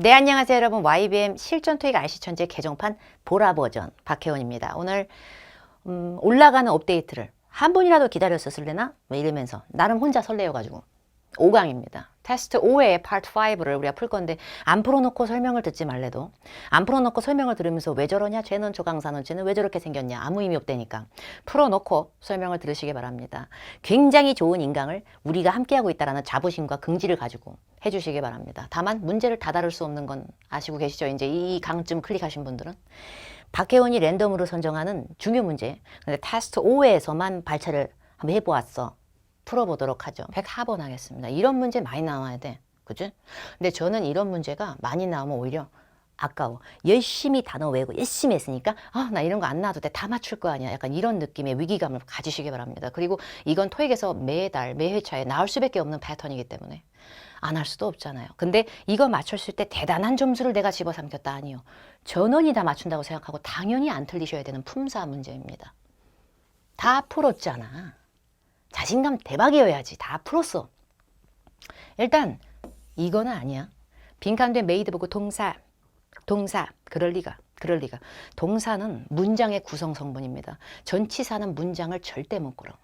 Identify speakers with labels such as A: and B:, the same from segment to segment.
A: 네, 안녕하세요 여러분. YBM 실전 토익 RC 천재 개정판 보라 버전 박혜원입니다. 오늘 올라가는 업데이트를 한 번이라도 기다렸었을래나? 뭐 이러면서 나름 혼자 설레어가지고 5강입니다. 테스트 5의 파트 5를 우리가 풀 건데 안 풀어놓고 설명을 듣지 말래도 안 풀어놓고 설명을 들으면서 왜 저러냐? 쟤는 저 강사는 쟤는 왜 저렇게 생겼냐? 아무 의미 없다니까 풀어놓고 설명을 들으시기 바랍니다. 굉장히 좋은 인강을 우리가 함께하고 있다는 자부심과 긍지를 가지고 해주시기 바랍니다. 다만 문제를 다 다룰 수 없는 건 아시고 계시죠? 이제 이 강쯤 클릭하신 분들은 박혜원이 랜덤으로 선정하는 중요 문제, 근데 테스트 5에서만 발차를 한번 해보았어. 풀어보도록 하죠. 104번 하겠습니다. 이런 문제 많이 나와야 돼. 그죠? 근데 저는 이런 문제가 많이 나오면 오히려 아까워. 열심히 단어 외우고 열심히 했으니까 나 이런 거 안 나와도 돼. 다 맞출 거 아니야. 약간 이런 느낌의 위기감을 가지시기 바랍니다. 그리고 이건 토익에서 매달, 매회차에 나올 수밖에 없는 패턴이기 때문에 안 할 수도 없잖아요. 근데 이거 맞췄을 때 대단한 점수를 내가 집어삼켰다 아니요. 전원이 다 맞춘다고 생각하고 당연히 안 틀리셔야 되는 품사 문제입니다. 다 풀었잖아. 자신감 대박이어야지. 다 풀었어. 일단 이거는 아니야. 빈칸된 메이드 보고 동사 그럴 리가. 동사는 문장의 구성 성분입니다. 전치사는 문장을 절대 못 걸어.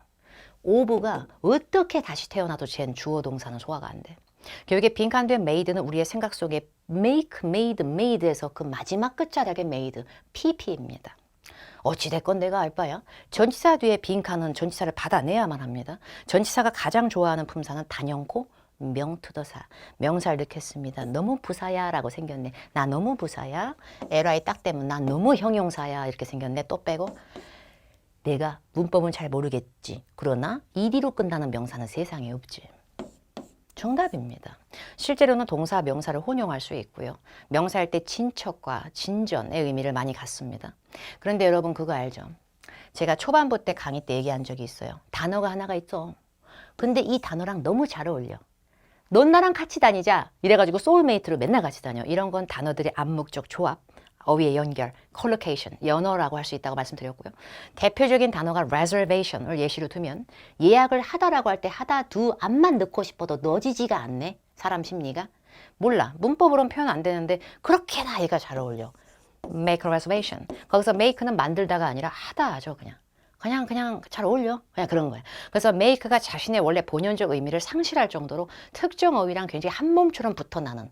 A: 오브가 어떻게 다시 태어나도 쟨 주어 동사는 소화가 안 돼. 결국에 빈칸된 made는 우리의 생각 속에 make, made에서 그 마지막 끝자락의 made, pp입니다. 어찌됐건 내가 알 바야. 전치사 뒤에 빈칸은 전치사를 받아내야만 합니다. 전치사가 가장 좋아하는 품사는 단연코 명투더사. 명사를 넣겠습니다. 너무 부사야 라고 생겼네. 나 너무 부사야. li 딱 되면 나 너무 형용사야 이렇게 생겼네. 또 빼고 내가 문법은 잘 모르겠지. 그러나 ed로 끝나는 명사는 세상에 없지. 정답입니다. 실제로는 동사, 명사를 혼용할 수 있고요. 명사할 때 친척과 진전의 의미를 많이 갖습니다. 그런데 여러분 그거 알죠? 제가 초반부 때 강의 때 얘기한 적이 있어요. 단어가 하나가 있어. 근데 이 단어랑 너무 잘 어울려. 넌 나랑 같이 다니자. 이래가지고 소울메이트로 맨날 같이 다녀. 이런 건 단어들의 암묵적 조합, 어휘의 연결, collocation, 연어라고 할 수 있다고 말씀드렸고요. 대표적인 단어가 reservation을 예시로 두면 예약을 하다라고 할 때 하다 두 안만 넣고 싶어도 넣어지지가 않네. 사람 심리가. 몰라. 문법으로는 표현 안 되는데 그렇게나 얘가 잘 어울려. make a reservation. 거기서 make는 만들다가 아니라 하다 하죠. 그냥 잘 어울려. 그냥 그런 거예요. 그래서 make가 자신의 원래 본연적 의미를 상실할 정도로 특정 어휘랑 굉장히 한 몸처럼 붙어 나는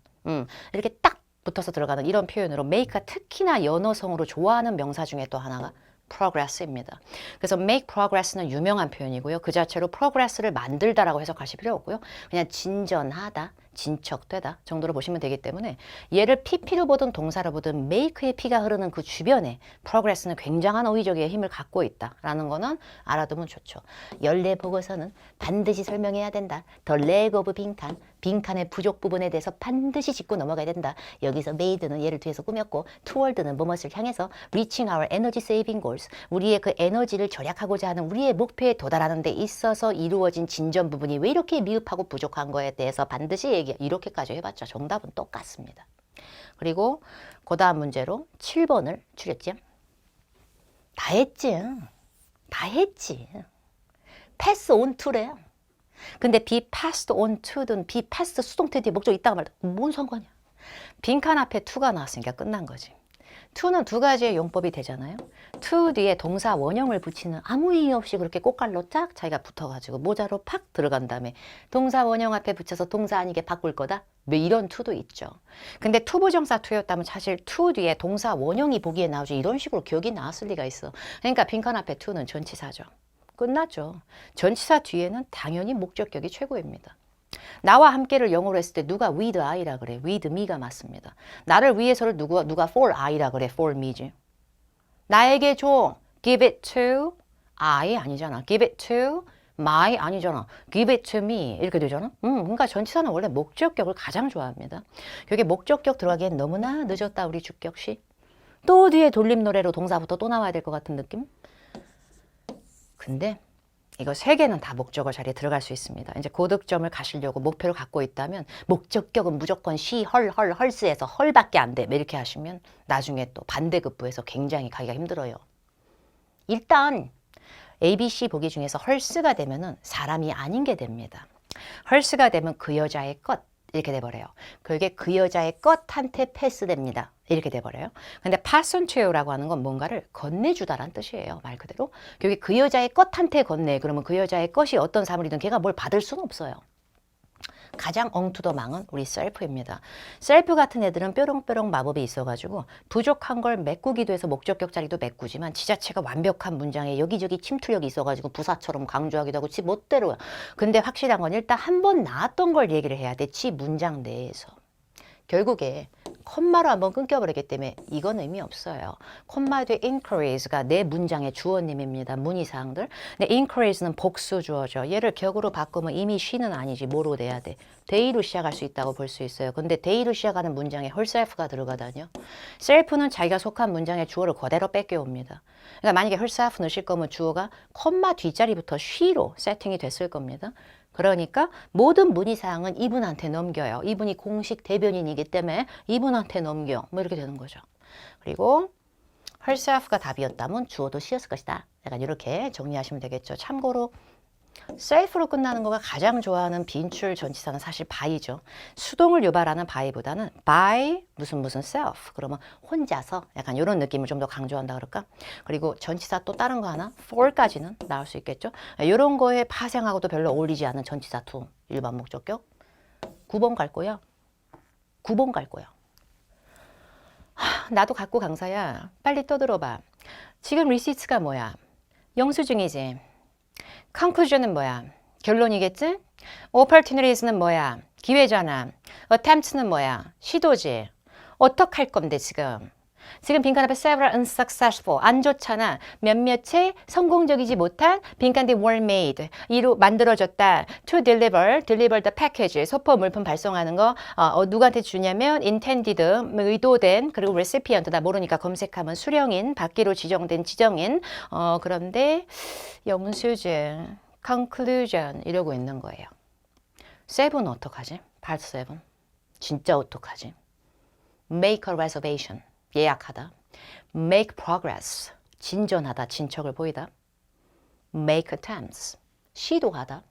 A: 이렇게 딱 붙어서 들어가는 이런 표현으로 make가 특히나 연어성으로 좋아하는 명사 중에 또 하나가 progress입니다. 그래서 make progress는 유명한 표현이고요. 그 자체로 progress를 만들다라고 해석하실 필요 없고요. 그냥 진전하다, 진척되다 정도로 보시면 되기 때문에 얘를 pp로 보든 동사로 보든 make의 p가 흐르는 그 주변에 progress는 굉장한 어휘적의 힘을 갖고 있다라는 거는 알아두면 좋죠. 연례 보고서는 반드시 설명해야 된다. The leg of 빈칸, 빈칸의 부족 부분에 대해서 반드시 짚고 넘어가야 된다. 여기서 made는 얘를 뒤에서 꾸몄고 toward는 무엇을 향해서 reaching our energy saving goals, 우리의 그 에너지를 절약하고자 하는 우리의 목표에 도달하는 데 있어서 이루어진 진전 부분이 왜 이렇게 미흡하고 부족한 거에 대해서 반드시 이렇게까지 해봤자 정답은 똑같습니다. 그리고 그 다음 문제로 7번을 추렸지. 다 했지. pass on to래. 근데 be passed on to든 be passed 수동태 뒤에 목적 있다고 말도 뭔 상관이야. 빈칸 앞에 to가 나왔으니까 끝난 거지. to는 두 가지의 용법이 되잖아요. to 뒤에 동사 원형을 붙이는 아무 이유 없이 그렇게 꽃갈로 쫙 자기가 붙어가지고 모자로 팍 들어간 다음에 동사 원형 앞에 붙여서 동사 아니게 바꿀 거다. 뭐 이런 to도 있죠. 근데 to 부정사 to였다면 사실 to 뒤에 동사 원형이 보기에 나오지 이런 식으로 기억이 나왔을 리가 있어. 그러니까 빈칸 앞에 to는 전치사죠. 끝났죠. 전치사 뒤에는 당연히 목적격이 최고입니다. 나와 함께를 영어로 했을 때 누가 with I라 그래. with me가 맞습니다. 나를 위해서를 누가 for I라 그래. for me지. 나에게 줘. give it to I 아니잖아. give it to my 아니잖아. give it to me 이렇게 되잖아. 그러니까 전치사는 원래 목적격을 가장 좋아합니다. 여기 목적격 들어가기엔 너무나 늦었다 우리 주격시. 또 뒤에 돌림 노래로 동사부터 또 나와야 될 것 같은 느낌? 근데 이거 세 개는 다 목적어 자리에 들어갈 수 있습니다. 이제 고득점을 가시려고 목표를 갖고 있다면 목적격은 무조건 she, her스에서 her밖에 안 돼. 이렇게 하시면 나중에 또 반대급부에서 굉장히 가기가 힘들어요. 일단 A, B, C 보기 중에서 her스가 되면은 사람이 아닌 게 됩니다. her스가 되면 그 여자의 것, 이렇게 돼버려요. 그게 그 여자의 것한테 패스됩니다. 이렇게 돼버려요. 근데 pass on to라고 하는 건 뭔가를 건네주다라는 뜻이에요. 말 그대로. 그게 그 여자의 것한테 건네. 그러면 그 여자의 것이 어떤 사물이든 걔가 뭘 받을 수는 없어요. 가장 엉투더망은 우리 셀프입니다. 셀프 같은 애들은 뾰롱뾰롱 마법이 있어가지고 부족한 걸 메꾸기도 해서 목적격 자리도 메꾸지만 지자체가 완벽한 문장에 여기저기 침투력이 있어가지고 부사처럼 강조하기도 하고 지 멋대로야. 근데 확실한 건 일단 한 번 나왔던 걸 얘기를 해야 돼. 지 문장 내에서. 결국에 콤마로 한번 끊겨버리기 때문에 이건 의미 없어요. 콤마 뒤에 increase가 내 문장의 주어님입니다. 문의사항들. 근데 increase는 복수 주어죠. 얘를 격으로 바꾸면 이미 she는 아니지. 뭐로 돼야 돼? they로 시작할 수 있다고 볼 수 있어요. 근데 they로 시작하는 문장에 herself가 들어가다니요. self는 자기가 속한 문장의 주어를 그대로 뺏겨옵니다. 그러니까 만약에 herself 넣으실 거면 주어가 콤마 뒷자리부터 she로 세팅이 됐을 겁니다. 그러니까 모든 문의사항은 이분한테 넘겨요. 이분이 공식 대변인이기 때문에 이분한테 넘겨. 뭐 이렇게 되는 거죠. 그리고 herself가 답이었다면 주어도 she였을 것이다. 약간 이렇게 정리하시면 되겠죠. 참고로 self로 끝나는 거가 가장 좋아하는 빈출 전치사는 사실 by죠. 수동을 유발하는 by보다는 by 무슨 self. 그러면 혼자서 약간 이런 느낌을 좀 더 강조한다 그럴까? 그리고 전치사 또 다른 거 하나 for까지는 나올 수 있겠죠. 이런 거에 파생하고도 별로 어울리지 않은 전치사 to 일반 목적격 9번 갈 거야. 9번 갈 거야. 나도 갖고 강사야. 빨리 떠들어봐. 지금 receipts가 뭐야? 영수증이지. conclusion은 뭐야? 결론이겠지? opportunities는 뭐야? 기회잖아. attempts는 뭐야? 시도지. 어떡할 건데 지금? 지금 빈칸 앞에 several unsuccessful 안 좋잖아. 몇몇의 성공적이지 못한 빈칸들이 were made 이루 만들어졌다. to deliver the package 소포 물품 발송하는 거 누구한테 주냐면 intended 의도된 그리고 recipient 나 모르니까 검색하면 수령인 받기로 지정된 지정인 그런데 영수증 conclusion 이러고 있는 거예요. 7은 어떡하지? part 7 진짜 어떡하지? make a reservation 예약하다. make progress 진전하다, 진척을 보이다. make attempts 시도하다.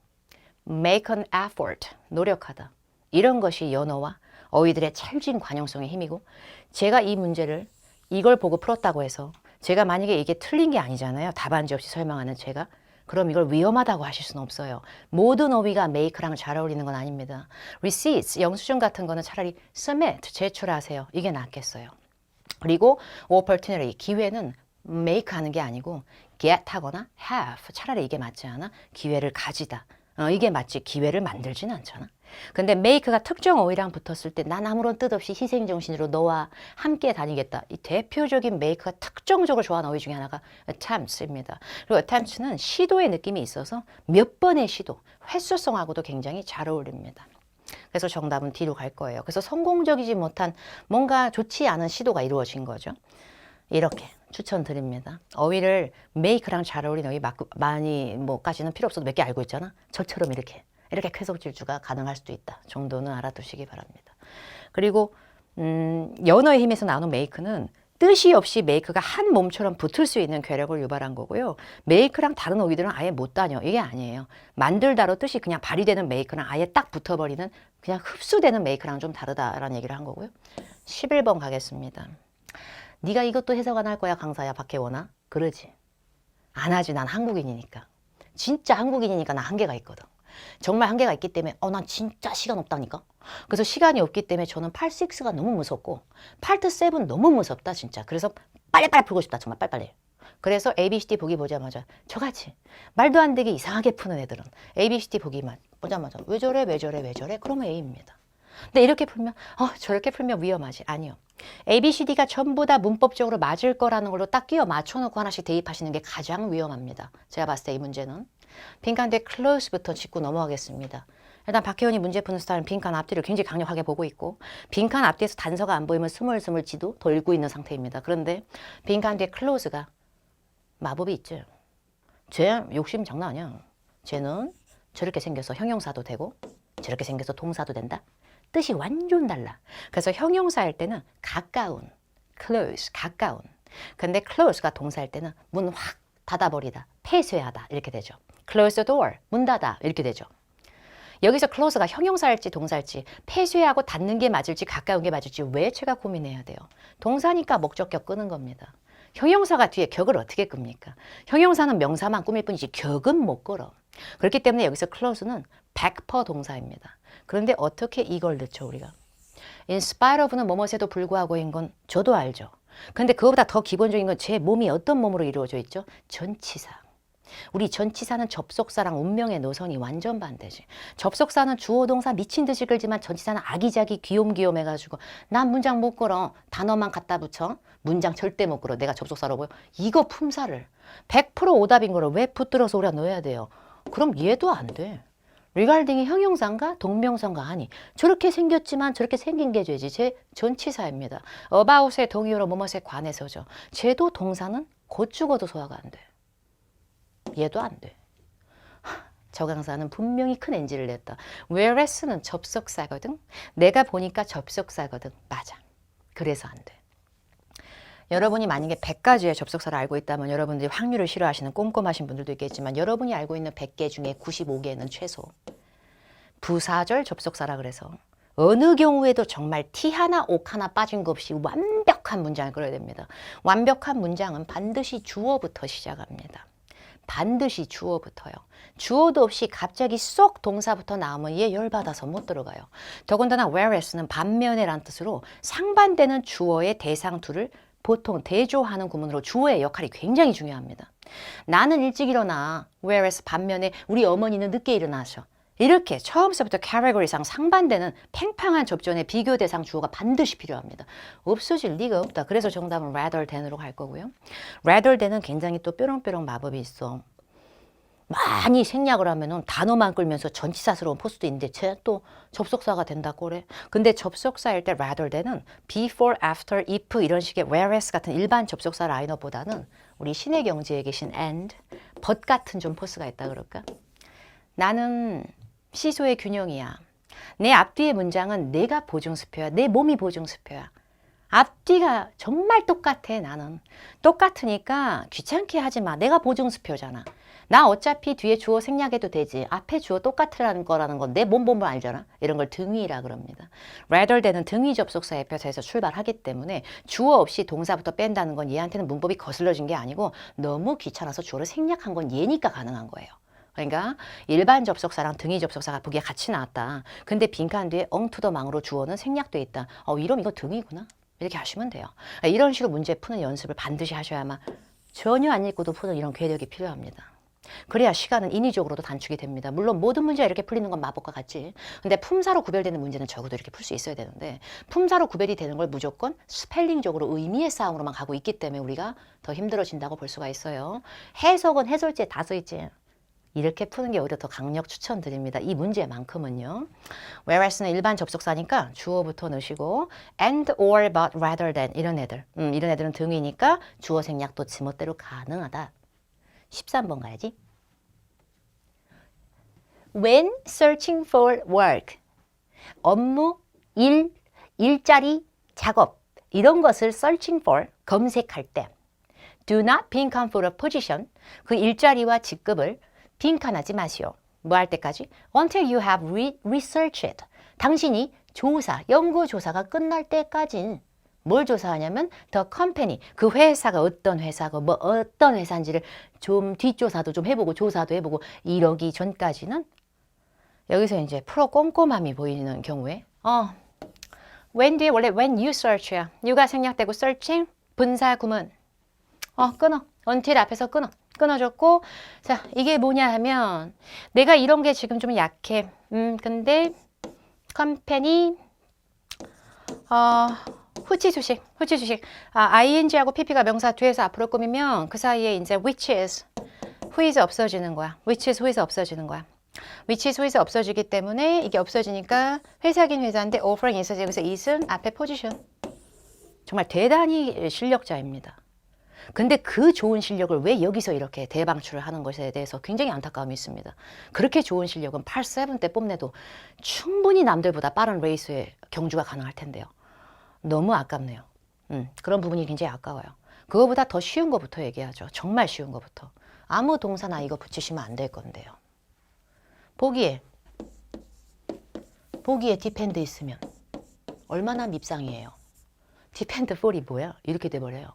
A: make an effort 노력하다. 이런 것이 연어와 어휘들의 찰진 관용성의 힘이고 제가 이 문제를 이걸 보고 풀었다고 해서 제가 만약에 이게 틀린 게 아니잖아요. 답안지 없이 설명하는 제가 그럼 이걸 위험하다고 하실 수는 없어요. 모든 어휘가 make랑 잘 어울리는 건 아닙니다. receipts 영수증 같은 거는 차라리 submit 제출하세요. 이게 낫겠어요. 그리고 opportunity 기회는 make 하는 게 아니고 get 하거나 have 차라리 이게 맞지 않아? 기회를 가지다. 이게 맞지 기회를 만들지는 않잖아. 근데 make가 특정 어휘랑 붙었을 때 난 아무런 뜻 없이 희생정신으로 너와 함께 다니겠다. 이 대표적인 make가 특정적으로 좋아하는 어휘 중에 하나가 attempts입니다. 그리고 attempts는 시도의 느낌이 있어서 몇 번의 시도, 횟수성하고도 굉장히 잘 어울립니다. 그래서 정답은 D로 갈 거예요. 그래서 성공적이지 못한 뭔가 좋지 않은 시도가 이루어진 거죠. 이렇게 추천드립니다. 어휘를 make랑 잘 어울리는 어휘 많이 뭐까지는 필요 없어도 몇 개 알고 있잖아. 저처럼 이렇게 쾌속 질주가 가능할 수도 있다 정도는 알아두시기 바랍니다. 그리고 연어의 힘에서 나오는 make는 뜻이 없이 make가 한 몸처럼 붙을 수 있는 괴력을 유발한 거고요. make랑 다른 어휘들은 아예 못 다녀. 이게 아니에요. 만들다로 뜻이 그냥 발휘되는 make랑 아예 딱 붙어버리는 그냥 흡수되는 make랑 좀 다르다라는 얘기를 한 거고요. 11번 가겠습니다. 네가 이것도 해석 안 할 거야 강사야 박혜원아? 그러지. 안 하지. 난 한국인이니까. 진짜 한국인이니까 나 한계가 있거든. 정말 한계가 있기 때문에 난 진짜 시간 없다니까. 그래서 시간이 없기 때문에 저는 part 6가 너무 무섭고 part 7 너무 무섭다 진짜. 그래서 빨리빨리 풀고 싶다 정말 빨리빨리. 그래서 ABCD 보기 보자마자 저같이 말도 안 되게 이상하게 푸는 애들은 ABCD 보기만 보자마자 왜 저래 그러면 A입니다. 근데 이렇게 풀면 저렇게 풀면 위험하지. 아니요. ABCD가 전부 다 문법적으로 맞을 거라는 걸로 딱 끼워 맞춰놓고 하나씩 대입하시는 게 가장 위험합니다. 제가 봤을 때 이 문제는. 빈칸 뒤에 close부터 짚고 넘어가겠습니다. 일단 박혜원이 문제 푸는 스타일은 빈칸 앞뒤를 굉장히 강력하게 보고 있고 빈칸 앞뒤에서 단서가 안 보이면 스물스물 지도 돌고 있는 상태입니다. 그런데 빈칸 뒤에 close가 마법이 있죠. 쟤 욕심 장난 아니야. 쟤는 저렇게 생겨서 형용사도 되고 저렇게 생겨서 동사도 된다. 뜻이 완전 달라. 그래서 형용사일 때는 가까운, close, 가까운. 근데 close가 동사일 때는 문 확 닫아버리다, 폐쇄하다 이렇게 되죠. close the door, 문 닫아 이렇게 되죠. 여기서 clause가 형용사일지 동사일지 폐쇄하고 닫는 게 맞을지 가까운 게 맞을지 왜 제가 고민해야 돼요? 동사니까 목적격 끄는 겁니다. 형용사가 뒤에 격을 어떻게 끕니까? 형용사는 명사만 꾸밀 뿐이지 격은 못 걸어. 그렇기 때문에 여기서 clause는 100% 동사입니다. 그런데 어떻게 이걸 넣죠 우리가? In spite of는 뭐뭐에도 불구하고인 건 저도 알죠. 근데 그거보다 더 기본적인 건 제 몸이 어떤 몸으로 이루어져 있죠? 전치사. 우리 전치사는 접속사랑 운명의 노선이 완전 반대지. 접속사는 주어 동사 미친 듯이 끌지만 전치사는 아기자기 귀욤귀욤 해가지고 난 문장 못 걸어. 단어만 갖다 붙여. 문장 절대 못 걸어. 내가 접속사로 보여. 이거 품사를 100% 오답인 거를 왜 붙들어서 우리가 넣어야 돼요? 그럼 얘도 안 돼. regarding이 형용사인가 동명사인가 아니. 저렇게 생겼지만 저렇게 생긴 게 죄지. 제 전치사입니다. about의 동의어로 뭐뭐에 관해서죠. 쟤도 동사는 곧 죽어도 소화가 안 돼. 얘도 안 돼. 저 강사는 분명히 큰 NG를 냈다. whereas는 접속사거든. 내가 보니까 접속사거든. 맞아. 그래서 안 돼. 여러분이 만약에 100가지의 접속사를 알고 있다면 여러분들이 확률을 싫어하시는 꼼꼼하신 분들도 있겠지만 여러분이 알고 있는 100개 중에 95개는 최소 부사절 접속사라 그래서 어느 경우에도 정말 티 하나 옥 하나 빠진 거 없이 완벽한 문장을 끌어야 됩니다. 완벽한 문장은 반드시 주어부터 시작합니다. 반드시 주어부터요. 주어도 없이 갑자기 쏙 동사부터 나오면 얘 열받아서 못 들어가요. 더군다나 whereas는 반면에란 뜻으로 상반되는 주어의 대상 둘을 보통 대조하는 구문으로 주어의 역할이 굉장히 중요합니다. 나는 일찍 일어나. whereas 반면에 우리 어머니는 늦게 일어나셔. 이렇게 처음서부터 category상 상반되는 팽팽한 접전의 비교 대상 주어가 반드시 필요합니다. 없어질 리가 없다. 그래서 정답은 rather than으로 갈 거고요. rather than은 굉장히 또 뾰롱뾰롱 마법이 있어. 많이 생략을 하면은 단어만 끌면서 전치사스러운 포스도 있는데 쟤 또 접속사가 된다고 그래. 근데 접속사일 때 rather than은 before, after, if 이런 식의 whereas 같은 일반 접속사 라인업보다는 우리 신의 경지에 계신 and, but 같은 좀 포스가 있다 그럴까? 나는 시소의 균형이야. 내 앞뒤의 문장은 내가 보증수표야. 내 몸이 보증수표야. 앞뒤가 정말 똑같아 나는. 똑같으니까 귀찮게 하지 마. 내가 보증수표잖아. 나 어차피 뒤에 주어 생략해도 되지. 앞에 주어 똑같으라는 거라는 건 내 몸 보면 알잖아. 이런 걸 등위라 그럽니다. rather than은 등위 접속사의 표에서 출발하기 때문에 주어 없이 동사부터 뺀다는 건 얘한테는 문법이 거슬러진 게 아니고 너무 귀찮아서 주어를 생략한 건 얘니까 가능한 거예요. 그러니까 일반 접속사랑 등위 접속사가 보기에 같이 나왔다. 근데 빈칸 뒤에 엉투더망으로 주어는 생략돼 있다. 이러면 이거 등위구나. 이렇게 하시면 돼요. 이런 식으로 문제 푸는 연습을 반드시 하셔야만 전혀 안 읽고도 푸는 이런 괴력이 필요합니다. 그래야 시간은 인위적으로도 단축이 됩니다. 물론 모든 문제가 이렇게 풀리는 건 마법과 같지. 근데 품사로 구별되는 문제는 적어도 이렇게 풀 수 있어야 되는데 품사로 구별이 되는 걸 무조건 스펠링적으로 의미의 싸움으로만 가고 있기 때문에 우리가 더 힘들어진다고 볼 수가 있어요. 해석은 해설지에 다 써있지. 이렇게 푸는 게 오히려 더 강력 추천드립니다. 이 문제만큼은요. whereas는 일반 접속사니까 주어부터 넣으시고 and, or, but, rather than 이런 애들. 이런 애들은 등위니까 주어 생략도 지멋대로 가능하다. 13번 가야지. When searching for work, 업무, 일, 일자리, 작업 이런 것을 searching for, 검색할 때 do not 빈칸 for a position, 그 일자리와 직급을 빈칸하지 마시오. 뭐 할 때까지? Until you have researched. 당신이 조사, 연구조사가 끝날 때까지 뭘 조사하냐면 the company, 그 회사가 어떤 회사고 뭐 어떤 회사인지를 좀 뒷조사도 좀 해보고 조사도 해보고 이러기 전까지는 여기서 이제 프로 꼼꼼함이 보이는 경우에 when 뒤에 원래 when you search야. you가 생략되고 searching 분사 구문 끊어. until 앞에서 끊어줬고 자 이게 뭐냐 하면 내가 이런 게 지금 좀 약해. 근데 company 후치수식. ing하고 pp가 명사 뒤에서 앞으로 꾸미면 그 사이에 이제 which is, who is 없어지는 거야. which is, who is 없어지는 거야. which is, who is 없어지기 때문에 이게 없어지니까 회사긴 회사인데 offering 있어서 여기서 is은 앞에 포지션. 정말 대단히 실력자입니다. 근데 그 좋은 실력을 왜 여기서 이렇게 대방출을 하는 것에 대해서 굉장히 안타까움이 있습니다. 그렇게 좋은 실력은 8-7 때 뽐내도 충분히 남들보다 빠른 레이스에 경주가 가능할 텐데요. 너무 아깝네요. 그런 부분이 굉장히 아까워요. 그거보다 더 쉬운 거부터 얘기하죠. 정말 쉬운 거부터. 아무 동사나 이거 붙이시면 안 될 건데요. 보기에 보기에 depend 있으면 얼마나 밉상이에요. depend for이 뭐야? 이렇게 돼버려요.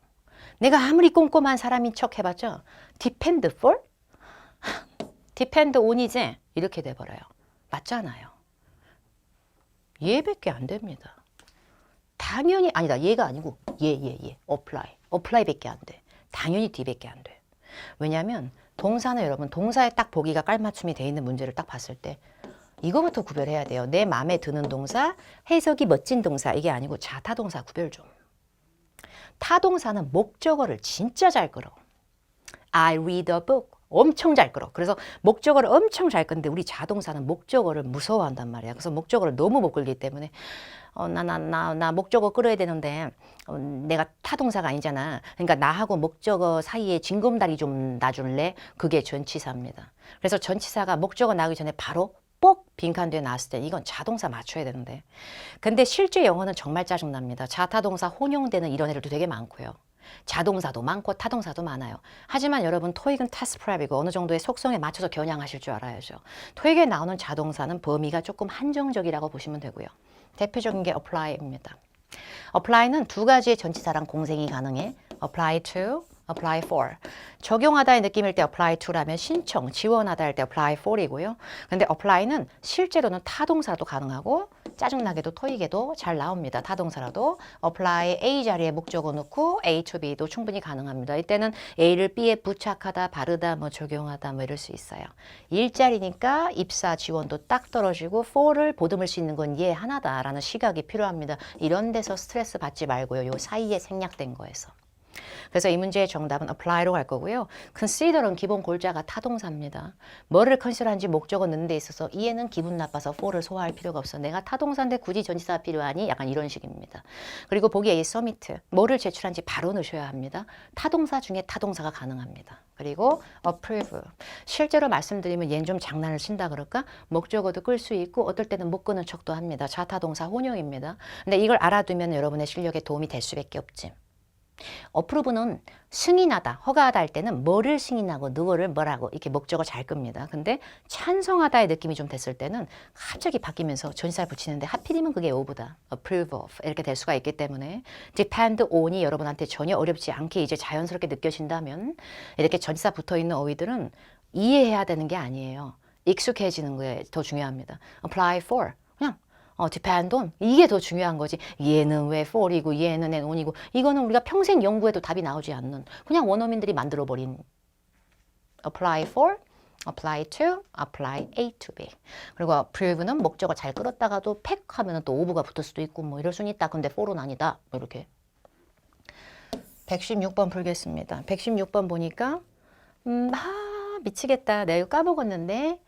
A: 내가 아무리 꼼꼼한 사람인 척 해봤자 depend for? depend on이지? 이렇게 돼버려요. 맞잖아요. 얘밖에 안 됩니다. 당연히 아니다. 얘가 아니고 얘 apply밖에 안 돼. 당연히 D밖에 안 돼. 왜냐하면 동사는 여러분 동사에 딱 보기가 깔맞춤이 돼 있는 문제를 딱 봤을 때 이거부터 구별해야 돼요. 내 마음에 드는 동사, 해석이 멋진 동사 이게 아니고 자타동사 구별 좀. 타동사는 목적어를 진짜 잘 끌어. I read a book. 엄청 잘 끌어. 그래서 목적어를 엄청 잘 끄는데 우리 자동사는 목적어를 무서워한단 말이야. 그래서 목적어를 너무 못 끌기 때문에 나 목적어 끌어야 되는데 내가 타동사가 아니잖아. 그러니까 나하고 목적어 사이에 징검다리 좀 놔줄래? 그게 전치사입니다. 그래서 전치사가 목적어 나오기 전에 바로 뽁 빈칸 뒤에 나왔을 때 이건 자동사 맞춰야 되는데 근데 실제 영어는 정말 짜증납니다. 자타동사 혼용되는 이런 애들도 되게 많고요. 자동사도 많고 타동사도 많아요. 하지만 여러분 토익은 테스트 프랩이고 어느 정도의 속성에 맞춰서 겨냥하실 줄 알아야죠. 토익에 나오는 자동사는 범위가 조금 한정적이라고 보시면 되고요. 대표적인 게 apply입니다. apply는 두 가지의 전치사랑 공생이 가능해. apply to, apply for. 적용하다의 느낌일 때 apply to라면 신청, 지원하다 할 때 apply for이고요. 근데 apply는 실제로는 타동사도 가능하고 짜증나게도 토익에도 잘 나옵니다. 타동사라도 apply A 자리에 목적어 넣고 A to B도 충분히 가능합니다. 이때는 A를 B에 부착하다, 바르다, 뭐 적용하다 뭐 이럴 수 있어요. 일자리니까 입사 지원도 딱 떨어지고 for를 보듬을 수 있는 건 얘 하나다라는 시각이 필요합니다. 이런 데서 스트레스 받지 말고요. 요 사이에 생략된 거에서. 그래서 이 문제의 정답은 apply로 갈 거고요. consider은 기본 골자가 타동사입니다. 뭐를 컨시더한지 목적어 넣는 데 있어서 얘는 기분 나빠서 for를 소화할 필요가 없어. 내가 타동사인데 굳이 전치사가 필요하니? 약간 이런 식입니다. 그리고 보기에 이 submit, 뭐를 제출한지 바로 넣으셔야 합니다. 타동사 중에 타동사가 가능합니다. 그리고 approve, 실제로 말씀드리면 얘는 좀 장난을 친다 그럴까? 목적어도 끌 수 있고 어떨 때는 못 끄는 척도 합니다. 자타동사 혼용입니다. 근데 이걸 알아두면 여러분의 실력에 도움이 될 수밖에 없지. 어프로브는 승인하다, 허가하다 할 때는 뭐를 승인하고 누구를 뭐라고 이렇게 목적어 잘 끕니다. 근데 찬성하다의 느낌이 좀 됐을 때는 갑자기 바뀌면서 전치사를 붙이는데 하필이면 그게 ove다. approve of 이렇게 될 수가 있기 때문에 depend on이 여러분한테 전혀 어렵지 않게 이제 자연스럽게 느껴진다면 이렇게 전치사 붙어있는 어휘들은 이해해야 되는 게 아니에요. 익숙해지는 게 더 중요합니다. apply for depend on 이게 더 중요한 거지. 얘는 왜 for이고 얘는 왜 on이고 이거는 우리가 평생 연구해도 답이 나오지 않는 그냥 원어민들이 만들어버린 apply for, apply to, apply A to B. 그리고 approve는 목적어 잘 끌었다가도 팩 하면 또 ove가 붙을 수도 있고 뭐 이럴 수는 있다. 근데 for은 아니다. 뭐 이렇게 116번 풀겠습니다. 116번 보니까 미치겠다. 내가 이거 까먹었는데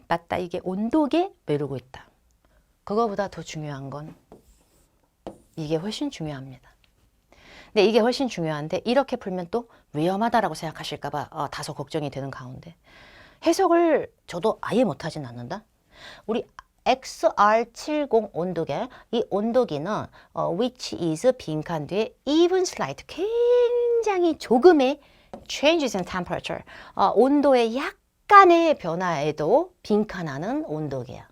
A: 맞다. 이게 온도계 뭐 이러고 있다. 그거보다 더 중요한 건 이게 훨씬 중요합니다. 근데 이게 훨씬 중요한데 이렇게 풀면 또 위험하다라고 생각하실까 봐 다소 걱정이 되는 가운데 해석을 저도 아예 못하진 않는다. 우리 XR70 온도계, 이 온도계는 which is 빈칸 뒤에 even slight, 굉장히 조금의 changes in temperature, 온도의 약간의 변화에도 빈칸하는 온도계야.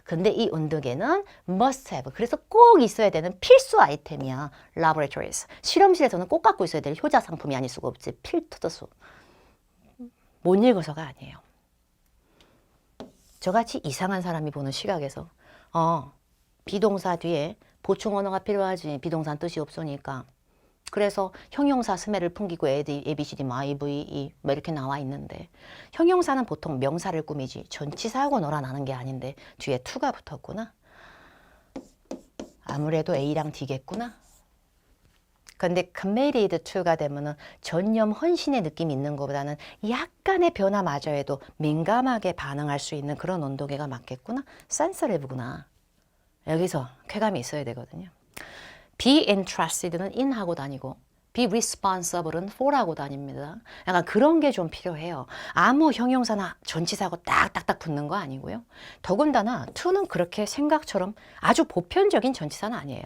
A: 근데 이 온도계는 must have, 그래서 꼭 있어야 되는 필수 아이템이야. laboratories, 실험실에서는 꼭 갖고 있어야 될 효자 상품이 아닐 수가 없지. 필터수. 못 읽어서가 아니에요. 저같이 이상한 사람이 보는 시각에서 비동사 뒤에 보충 언어가 필요하지. 비동사는 뜻이 없으니까. 그래서 형용사 스멜을 풍기고 ABCD, IVE 뭐 이렇게 나와 있는데 형용사는 보통 명사를 꾸미지 전치사하고 놀아나는 게 아닌데 뒤에 to가 붙었구나. 아무래도 A랑 D겠구나. 근데 committed to가 되면은 전념 헌신의 느낌이 있는 것보다는 약간의 변화마저에도 민감하게 반응할 수 있는 그런 온도계가 맞겠구나. sensitive-구나. 여기서 쾌감이 있어야 되거든요. be interessed는 in 하고 다니고 be responsible은 for 하고 다닙니다. 약간 그런 게 좀 필요해요. 아무 형용사나 전치사하고 딱딱딱 붙는 거 아니고요. 더군다나 to는 그렇게 생각처럼 아주 보편적인 전치사는 아니에요.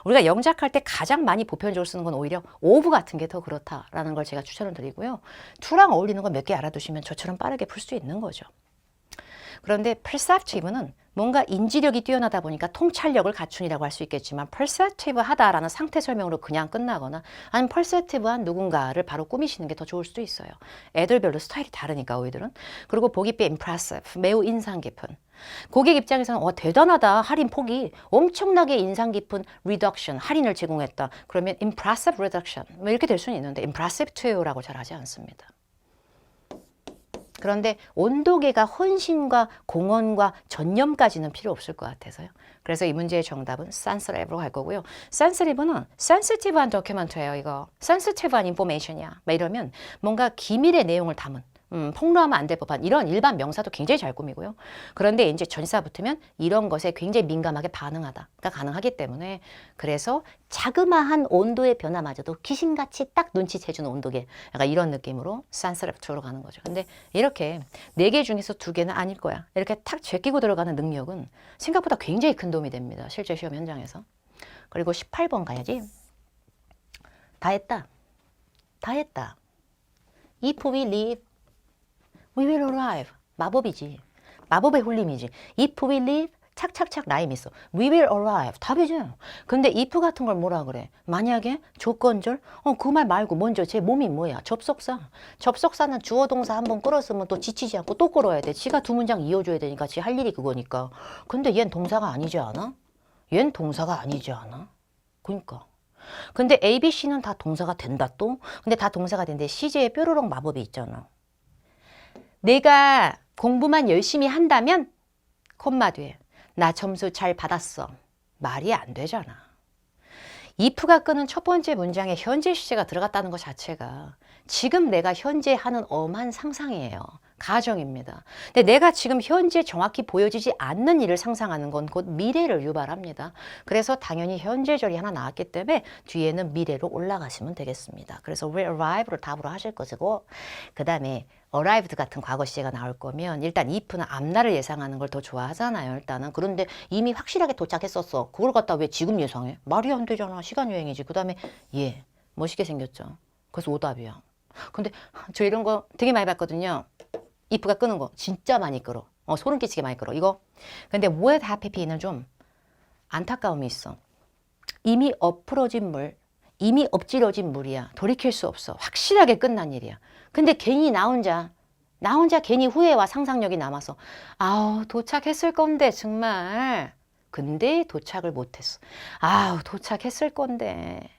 A: 우리가 영작할 때 가장 많이 보편적으로 쓰는 건 오히려 of 같은 게 더 그렇다라는 걸 제가 추천을 드리고요. to랑 어울리는 거 몇 개 알아두시면 저처럼 빠르게 풀 수 있는 거죠. 그런데 perceptive는 뭔가 인지력이 뛰어나다 보니까 통찰력을 갖춘이라고 할 수 있겠지만 perceptive하다라는 상태 설명으로 그냥 끝나거나 아니면 perceptive한 누군가를 바로 꾸미시는 게 더 좋을 수도 있어요. 애들별로 스타일이 다르니까 오이들은. 그리고 보기비 impressive, 매우 인상 깊은. 고객 입장에서는 대단하다. 할인 폭이 엄청나게 인상 깊은 reduction, 할인을 제공했다. 그러면 impressive reduction 뭐 이렇게 될 수는 있는데 impressive to라고 잘 하지 않습니다. 그런데 온도계가 헌신과 공헌과 전념까지는 필요 없을 것 같아서요. 그래서 이 문제의 정답은 sensitive로 갈 거고요. sensitive는 sensitive한 다큐멘트예요. 이거 sensitive한 information이야. 막 이러면 뭔가 기밀의 내용을 담은 폭로하면 안 될 법한 이런 일반 명사도 굉장히 잘 꾸미고요. 그런데 이제 전치사 붙으면 이런 것에 굉장히 민감하게 반응하다가 가능하기 때문에 그래서 자그마한 온도의 변화마저도 귀신같이 딱 눈치채주는 온도계 약간 이런 느낌으로 sensitive 가는 거죠. 근데 이렇게 4개 중에서 2개는 아닐 거야. 이렇게 탁 제끼고 들어가는 능력은 생각보다 굉장히 큰 도움이 됩니다. 실제 시험 현장에서. 그리고 18번 가야지. 다 했다. 다 했다. If we leave We will arrive. 마법이지. 마법의 홀림이지. If we leave, 착착착 라임 있어. We will arrive. 답이지. 근데 if 같은 걸 뭐라 그래? 만약에 조건절? 그 말 말고 먼저 제 몸이 뭐야? 접속사. 접속사는 주어 동사 한번 끌었으면 또 지치지 않고 또 끌어야 돼. 지가 2문장 이어줘야 되니까 지 할 일이 그거니까. 근데 얜 동사가 아니지 않아? 얜 동사가 아니지 않아? 그러니까. 근데 A, B, C는 다 동사가 된다 또? 근데 다 동사가 된데 CJ의 뾰로롱 마법이 있잖아. 내가 공부만 열심히 한다면 콤마 뒤에 나 점수 잘 받았어. 말이 안 되잖아. if가 끄는 첫 번째 문장에 현재 시제가 들어갔다는 것 자체가 지금 내가 현재 하는 엄한 상상이에요. 가정입니다. 근데 내가 지금 현재 정확히 보여지지 않는 일을 상상하는 건 곧 미래를 유발합니다. 그래서 당연히 현재절이 하나 나왔기 때문에 뒤에는 미래로 올라가시면 되겠습니다. 그래서 will arrive를 답으로 하실 것이고 그 다음에 arrived 같은 과거 시제가 나올 거면 일단 if는 앞날을 예상하는 걸 더 좋아하잖아요. 일단은. 그런데 이미 확실하게 도착했었어. 그걸 갖다 왜 지금 예상해? 말이 안 되잖아. 시간 여행이지. 그 다음에 예, 멋있게 생겼죠. 그래서 오답이야. 근데 저 이런 거 되게 많이 봤거든요. if가 끄는 거 진짜 많이 끌어. 소름 끼치게 많이 끌어. 이거. 근데 would have be는 좀 안타까움이 있어. 이미 엎으러진 물, 이미 엎질러진 물이야. 돌이킬 수 없어. 확실하게 끝난 일이야. 근데 괜히 나 혼자 괜히 후회와 상상력이 남아서 아우 도착했을 건데 정말. 근데 도착을 못했어. 아우 도착했을 건데.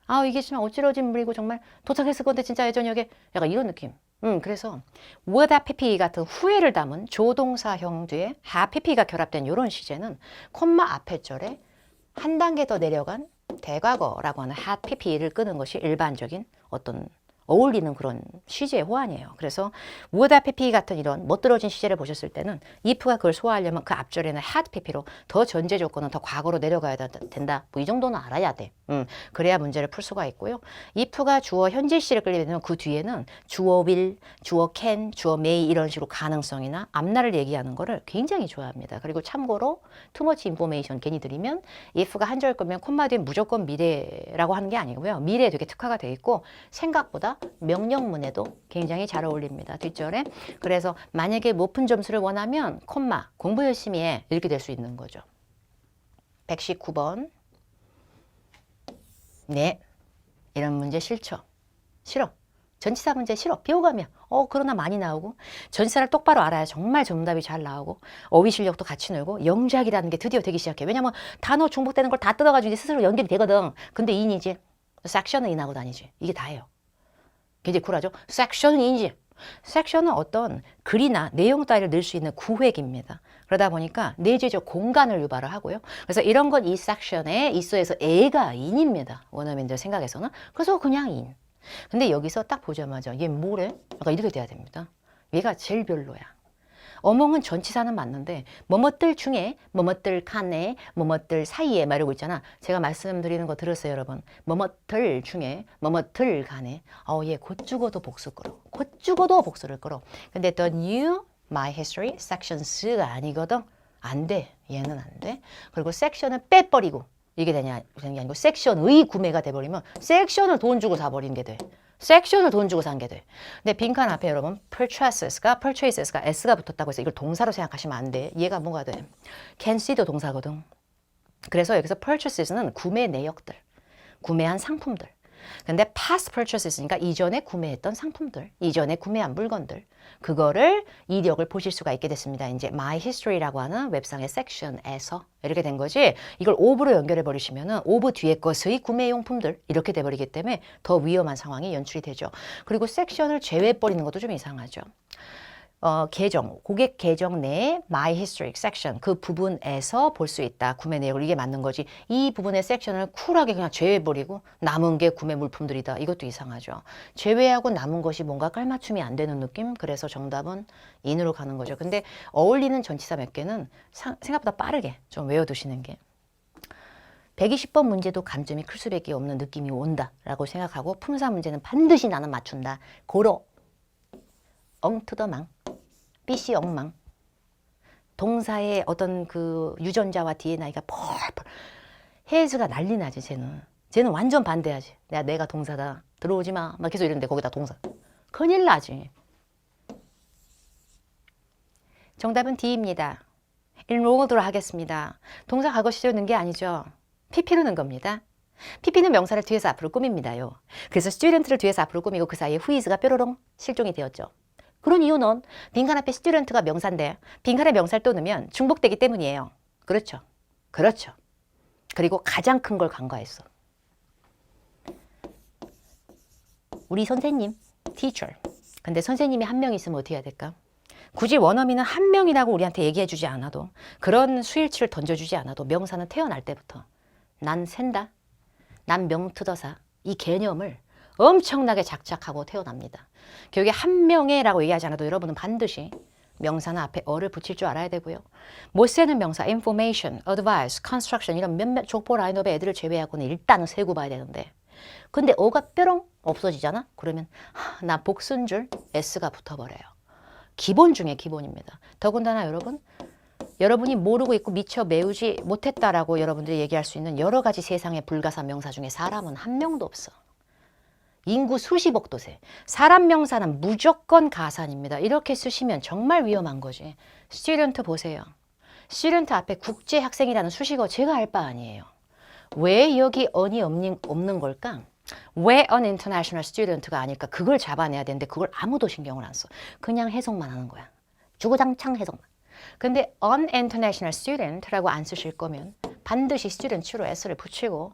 A: 아우 이게 정말 엎질러진 물이고 정말 도착했을 건데 진짜 예전역에 약간 이런 느낌. 그래서 would have pp 같은 후회를 담은 조동사형 뒤에 have pp가 결합된 이런 시제는 콤마 앞에 절에 한 단계 더 내려간 대과거라고 하는 had pp를 끄는 것이 일반적인 어떤 어울리는 그런 시제의 호환이에요. 그래서 would have pp 같은 이런 멋들어진 시제를 보셨을 때는 if가 그걸 소화하려면 그 앞절에는 had pp로 더 전제 조건은 더 과거로 내려가야 된다. 뭐 이 정도는 알아야 돼. 그래야 문제를 풀 수가 있고요. if가 주어 현재 시제를 끌게 되면 그 뒤에는 주어 will, 주어 can, 주어 may 이런 식으로 가능성이나 앞날을 얘기하는 거를 굉장히 좋아합니다. 그리고 참고로 too much information 괜히 드리면 if가 한 절 거면 콤마 뒤에 무조건 미래라고 하는 게 아니고요. 미래에 되게 특화가 돼 있고 생각보다 명령문에도 굉장히 잘 어울립니다. 뒷절에. 그래서 만약에 높은 점수를 원하면 콤마 공부 열심히 해 이렇게 될 수 있는 거죠. 119번. 네. 이런 문제 싫죠? 싫어. 전치사 문제 싫어. 비호감이야. 그러나 많이 나오고 전치사를 똑바로 알아야 정말 정답이 잘 나오고 어휘 실력도 같이 늘고 영작이라는 게 드디어 되기 시작해. 왜냐면 단어 중복되는 걸 다 뜯어가지고 이제 스스로 연결이 되거든. 근데 인이지. 섹션은 인하고 다니지. 이게 다예요. 굉장히 쿨하죠? 섹션은 인지. 섹션은 어떤 글이나 내용 따위를 넣을 수 있는 구획입니다. 그러다 보니까 내재적 공간을 유발을 하고요. 그래서 이런 건 이 섹션에 있어에서 애가 인입니다. 원어민들 생각에서는. 그래서 그냥 인. 근데 여기서 딱 보자마자 얘 뭐래? 약간 이렇게 돼야 됩니다. 얘가 제일 별로야. 어몽은 전치사는 맞는데 뭐뭐들 중에 뭐뭐들 간에 뭐뭐들 사이에 막 이러고 있잖아. 제가 말씀드리는 거 들었어요 여러분. 뭐뭐들 중에 뭐뭐들 간에 얘 곧 죽어도 복수 끌어. 곧 죽어도 복수를 끌어. 근데 the new my history sections가 아니거든. 안 돼. 얘는 안 돼. 그리고 섹션을 빼버리고 이게 되는 게 아니고 섹션의 구매가 돼버리면 섹션을 돈 주고 사버리는 게 돼. 섹션을 돈 주고 산 게 돼. 근데 빈칸 앞에 여러분 purchases가 s가 붙었다고 해서 이걸 동사로 생각하시면 안 돼. 얘가 뭐가 돼? can see도 동사거든. 그래서 여기서 purchases는 구매 내역들, 구매한 상품들. 근데 past purchases니까 이전에 구매했던 상품들, 이전에 구매한 물건들, 그거를 이력을 보실 수가 있게 됐습니다. 이제 My History라고 하는 웹상의 섹션에서 이렇게 된 거지. 이걸 of로 연결해 버리시면은 of 뒤에 것의 구매용품들 이렇게 돼 버리기 때문에 더 위험한 상황이 연출이 되죠. 그리고 섹션을 제외해 버리는 것도 좀 이상하죠. 계정, 고객 계정 내에 My History 섹션 그 부분에서 볼 수 있다. 구매 내역을 이게 맞는 거지. 이 부분의 섹션을 쿨하게 그냥 제외해버리고 남은 게 구매 물품들이다. 이것도 이상하죠. 제외하고 남은 것이 뭔가 깔맞춤이 안 되는 느낌? 그래서 정답은 인으로 가는 거죠. 근데 어울리는 전치사 몇 개는 생각보다 빠르게 좀 외워두시는 게 120번 문제도 감점이 클 수밖에 없는 느낌이 온다라고 생각하고 품사 문제는 반드시 나는 맞춘다. 고로 엉투더망 삐씨 엉망 동사의 어떤 그 유전자와 DNA가 펄펄 해즈가 난리 나지. 쟤는 완전 반대하지. 내가 동사다 들어오지 마 막 계속 이러는데 거기다 동사 큰일 나지. 정답은 D입니다. enroll드로 하겠습니다. 동사 과거 시제로 넣은 게 아니죠. PP로 넣은 겁니다. PP는 명사를 뒤에서 앞으로 꾸밉니다요. 그래서 student를 뒤에서 앞으로 꾸미고 그 사이에 whois가 뾰로롱 실종이 되었죠. 그런 이유는 빈칸 앞에 student가 명사인데 빈칸에 명사를 또 넣으면 중복되기 때문이에요. 그렇죠. 그렇죠. 그리고 가장 큰 걸 간과했어. 우리 선생님, teacher. 근데 선생님이 한 명 있으면 어떻게 해야 될까? 굳이 원어민은 한 명이라고 우리한테 얘기해 주지 않아도 그런 수일치를 던져주지 않아도 명사는 태어날 때부터 난 샌다, 난 명투더사 이 개념을 엄청나게 작작하고 태어납니다. 교육에 한 명의라고 얘기하지 않아도 여러분은 반드시 명사는 앞에 어를 붙일 줄 알아야 되고요. 못 쓰는 명사, information, advice, construction 이런 몇몇 족보 라인업의 애들을 제외하고는 일단은 세고 봐야 되는데 근데 어가 뾰롱 없어지잖아? 그러면 나 복수인 줄 s가 붙어버려요. 기본 중에 기본입니다. 더군다나 여러분이 모르고 있고 미처 메우지 못했다라고 여러분들이 얘기할 수 있는 여러 가지 세상의 불가사 명사 중에 사람은 한 명도 없어. 인구 수십억 도세. 사람 명사는 무조건 가산입니다. 이렇게 쓰시면 정말 위험한 거지. student 보세요. student 앞에 국제 학생이라는 수식어 제가 알 바 아니에요. 왜 여기 on이 없는 걸까? 왜 an international student가 아닐까? 그걸 잡아내야 되는데 그걸 아무도 신경을 안 써. 그냥 해석만 하는 거야. 주구장창 해석만. 근데 an international student라고 안 쓰실 거면 반드시 student 주로 s를 붙이고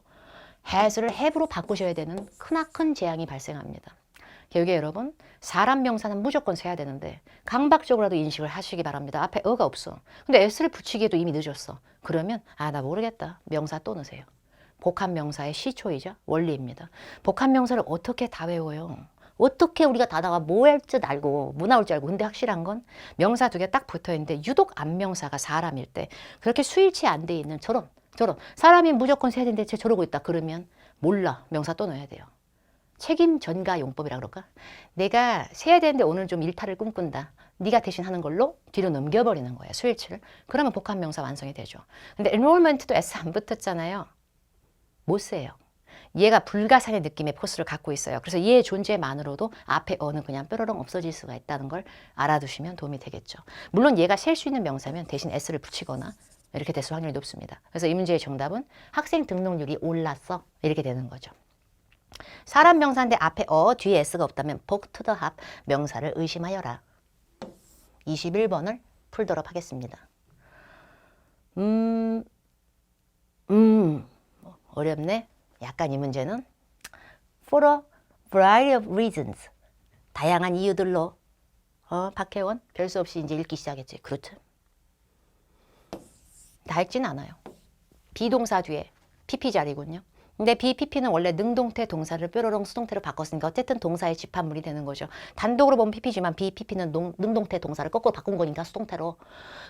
A: has를 have로 바꾸셔야 되는 크나큰 재앙이 발생합니다. 결국에 여러분 사람 명사는 무조건 써야 되는데 강박적으로라도 인식을 하시기 바랍니다. 앞에 어가 없어. 근데 s를 붙이기에도 이미 늦었어. 그러면 나 모르겠다. 명사 또 넣으세요. 복합 명사의 시초이자 원리입니다. 복합 명사를 어떻게 다 외워요? 어떻게 우리가 다 나와 뭐 할 줄 알고 뭐 나올 줄 알고 근데 확실한 건 명사 두 개 딱 붙어있는데 유독 앞명사가 사람일 때 그렇게 수일치 안 돼 있는 저런 사람이 무조건 세야 되는데 쟤 저러고 있다 그러면 몰라. 명사 또 넣어야 돼요. 책임 전가 용법이라 그럴까? 내가 세야 되는데 오늘 좀 일탈을 꿈꾼다. 네가 대신 하는 걸로 뒤로 넘겨버리는 거예요. 수일치를. 그러면 복합 명사 완성이 되죠. 근데 enrollment도 S 안 붙었잖아요. 못 세요. 얘가 불가산의 느낌의 포스를 갖고 있어요. 그래서 얘의 존재만으로도 앞에 어는 그냥 뾰로롱 없어질 수가 있다는 걸 알아두시면 도움이 되겠죠. 물론 얘가 셀 수 있는 명사면 대신 s를 붙이거나 이렇게 됐을 확률이 높습니다. 그래서 이 문제의 정답은 학생 등록률이 올랐어. 이렇게 되는 거죠. 사람 명사인데 앞에 뒤에 s가 없다면 book to the hop 명사를 의심하여라. 21번을 풀도록 하겠습니다. 어렵네. 약간 이 문제는 for a variety of reasons 다양한 이유들로 박혜원 별 수 없이 이제 읽기 시작했지. 그렇죠. 다 읽진 않아요. 비동사 뒤에 PP 자리군요. 근데 BPP는 원래 능동태 동사를 뾰로롱 수동태로 바꿨으니까 어쨌든 동사의 집합물이 되는 거죠. 단독으로 보면 PP지만 BPP는 능동태 동사를 거꾸로 바꾼 거니까 수동태로.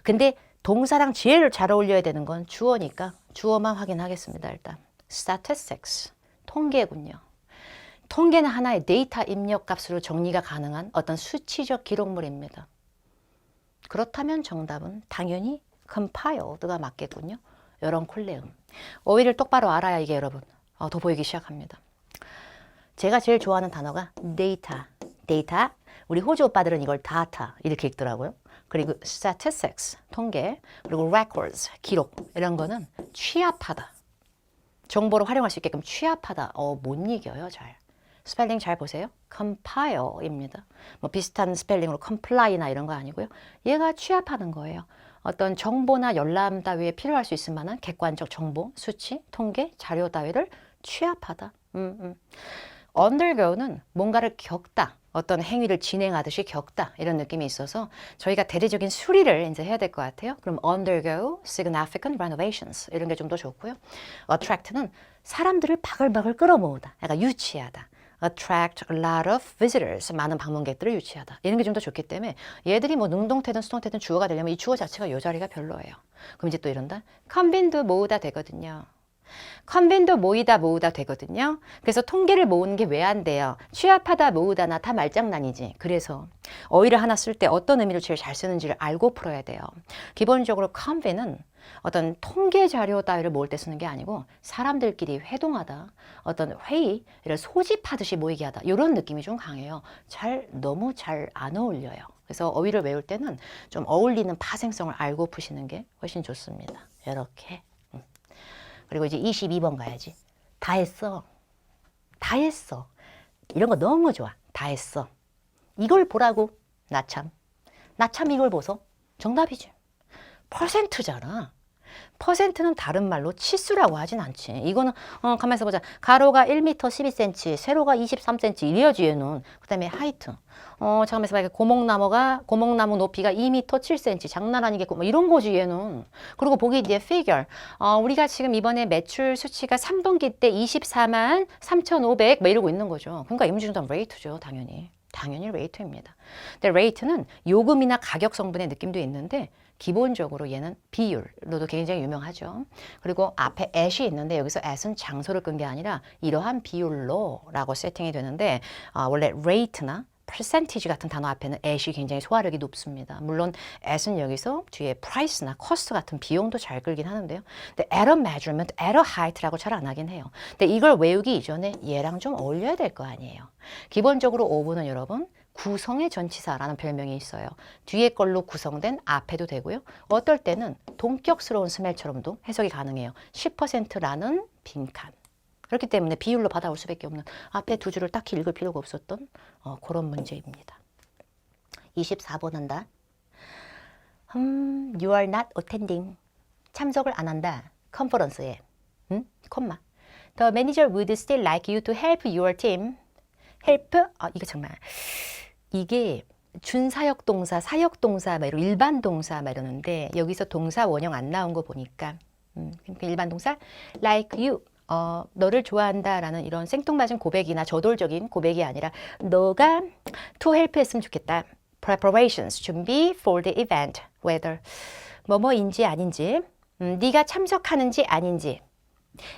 A: 근데 동사랑 제일 잘 어울려야 되는 건 주어니까 주어만 확인하겠습니다. 일단 statistics, 통계군요. 통계는 하나의 데이터 입력 값으로 정리가 가능한 어떤 수치적 기록물입니다. 그렇다면 정답은 당연히 compiled가 맞겠군요. 이런 콜레음. 어휘를 똑바로 알아야 이게 여러분 더 보이기 시작합니다. 제가 제일 좋아하는 단어가 데이터. 데이터. 우리 호주 오빠들은 이걸 data 이렇게 읽더라고요. 그리고 statistics, 통계, 그리고 records, 기록 이런 거는 취합하다. 정보를 활용할 수 있게끔 취합하다. 못 이겨요, 잘. 스펠링 잘 보세요. compile입니다. 뭐 비슷한 스펠링으로 comply나 이런 거 아니고요. 얘가 취합하는 거예요. 어떤 정보나 열람 따위에 필요할 수 있을 만한 객관적 정보, 수치, 통계, 자료 따위를 취합하다. undergo는 뭔가를 겪다. 어떤 행위를 진행하듯이 겪다. 이런 느낌이 있어서 저희가 대대적인 수리를 이제 해야 될 것 같아요. 그럼 undergo significant renovations 이런 게 좀 더 좋고요. attract는 사람들을 바글바글 끌어모으다. 약간 유치하다. attract a lot of visitors. 많은 방문객들을 유치하다. 이런 게 좀 더 좋기 때문에 얘들이 뭐 능동태든 수동태든 주어가 되려면 이 주어 자체가 요 자리가 별로예요. 그럼 이제 또 이런다. convene도 모으다 되거든요. 컨벤도 모이다 모으다 되거든요. 그래서 통계를 모으는 게 왜 안 돼요? 취합하다 모으다나 다 말장난이지. 그래서 어휘를 하나 쓸 때 어떤 의미로 제일 잘 쓰는지를 알고 풀어야 돼요. 기본적으로 컨벤은 어떤 통계 자료 따위를 모을 때 쓰는 게 아니고 사람들끼리 회동하다, 어떤 회의를 소집하듯이 모이게 하다 이런 느낌이 좀 강해요. 너무 잘 안 어울려요. 그래서 어휘를 외울 때는 좀 어울리는 파생성을 알고 푸시는 게 훨씬 좋습니다. 이렇게. 그리고 이제 22번 가야지. 다 했어. 다 했어. 이런 거 너무 좋아. 다 했어. 이걸 보라고. 나 참 이걸 보소. 정답이지. 퍼센트잖아. 퍼센트는 다른 말로 치수라고 하진 않지. 이거는 가만히 있어 보자. 가로가 1m 12cm, 세로가 23cm 이래야지 얘는. 그 다음에 하이트. 잠깐만 있어봐. 고목나무 높이가 2m 7cm. 장난 아니겠고 뭐 이런 거지 얘는. 그리고 보기 뒤에 figure. 우리가 지금 이번에 매출 수치가 3분기 때 24만 3,500 뭐 이러고 있는 거죠. 그러니까 임준단 레이트죠. 당연히 레이트입니다. 근데 레이트는 요금이나 가격 성분의 느낌도 있는데 기본적으로 얘는 비율로도 굉장히 유명하죠. 그리고 앞에 at이 있는데 여기서 at은 장소를 끈 게 아니라 이러한 비율로 라고 세팅이 되는데 원래 rate나 percentage 같은 단어 앞에는 at이 굉장히 소화력이 높습니다. 물론 at은 여기서 뒤에 price나 cost 같은 비용도 잘 끌긴 하는데요. 근데 at a measurement, at a height라고 잘 안 하긴 해요. 근데 이걸 외우기 이전에 얘랑 좀 어울려야 될 거 아니에요. 기본적으로 오브는 여러분 구성의 전치사라는 별명이 있어요. 뒤에 걸로 구성된 앞에도 되고요. 어떨 때는 동격스러운 스멜처럼도 해석이 가능해요. 10%라는 빈칸. 그렇기 때문에 비율로 받아올 수밖에 없는 앞에 두 줄을 딱히 읽을 필요가 없었던 그런 문제입니다. 24번 한다. You are not attending. 참석을 안 한다. 컨퍼런스에. 콤마. The manager would still like you to help your team. help? 이거 정말. 이게 준사역동사, 사역동사, 일반 동사 이러는데 여기서 동사 원형 안 나온 거 보니까 일반 동사 like you, 너를 좋아한다라는 이런 생뚱맞은 고백이나 저돌적인 고백이 아니라 너가 to help 했으면 좋겠다. preparations, 준비 for the event, whether 뭐뭐인지 아닌지, 네가 참석하는지 아닌지,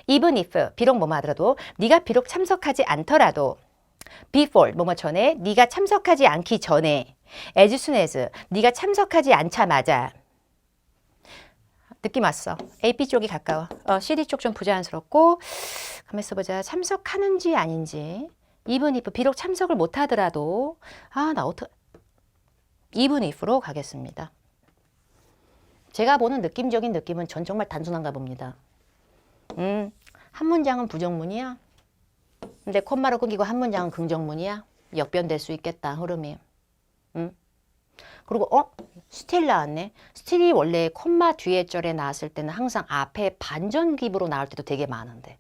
A: even if, 비록 뭐뭐 하더라도, 네가 비록 참석하지 않더라도, before, 뭐뭐 전에, 네가 참석하지 않기 전에, as soon as, 네가 참석하지 않자마자. 느낌 왔어. AP 쪽이 가까워. CD 쪽 좀 부자연스럽고, 가만히 있어보자. 참석하는지 아닌지, even if, 비록 참석을 못하더라도, even if로 가겠습니다. 제가 보는 느낌적인 느낌은 전 정말 단순한가 봅니다. 한 문장은 부정문이야. 근데 콤마로 끊기고 한 문장은 긍정문이야. 역변될 수 있겠다, 흐름이. 그리고 still 나왔네. still이 원래 콤마 뒤에 절에 나왔을 때는 항상 앞에 반전기부로 나올 때도 되게 많은데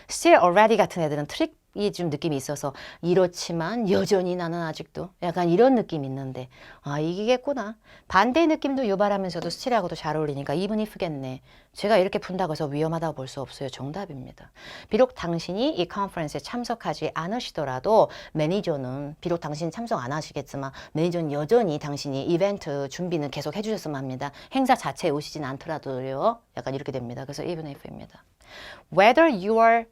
A: still already 같은 애들은 트릭이 좀 느낌이 있어서 이렇지만 여전히 나는 아직도 약간 이런 느낌이 있는데 이기겠구나. 반대의 느낌도 유발하면서도 still하고도 잘 어울리니까 even if겠네. 제가 이렇게 푼다고 해서 위험하다고 볼 수 없어요. 정답입니다. 비록 당신이 이 컨퍼런스에 참석하지 않으시더라도 매니저는 비록 당신 참석 안 하시겠지만 매니저는 여전히 당신이 이벤트 준비는 계속 해주셨으면 합니다. 행사 자체에 오시진 않더라도요. 약간 이렇게 됩니다. 그래서 even if입니다. Whether you are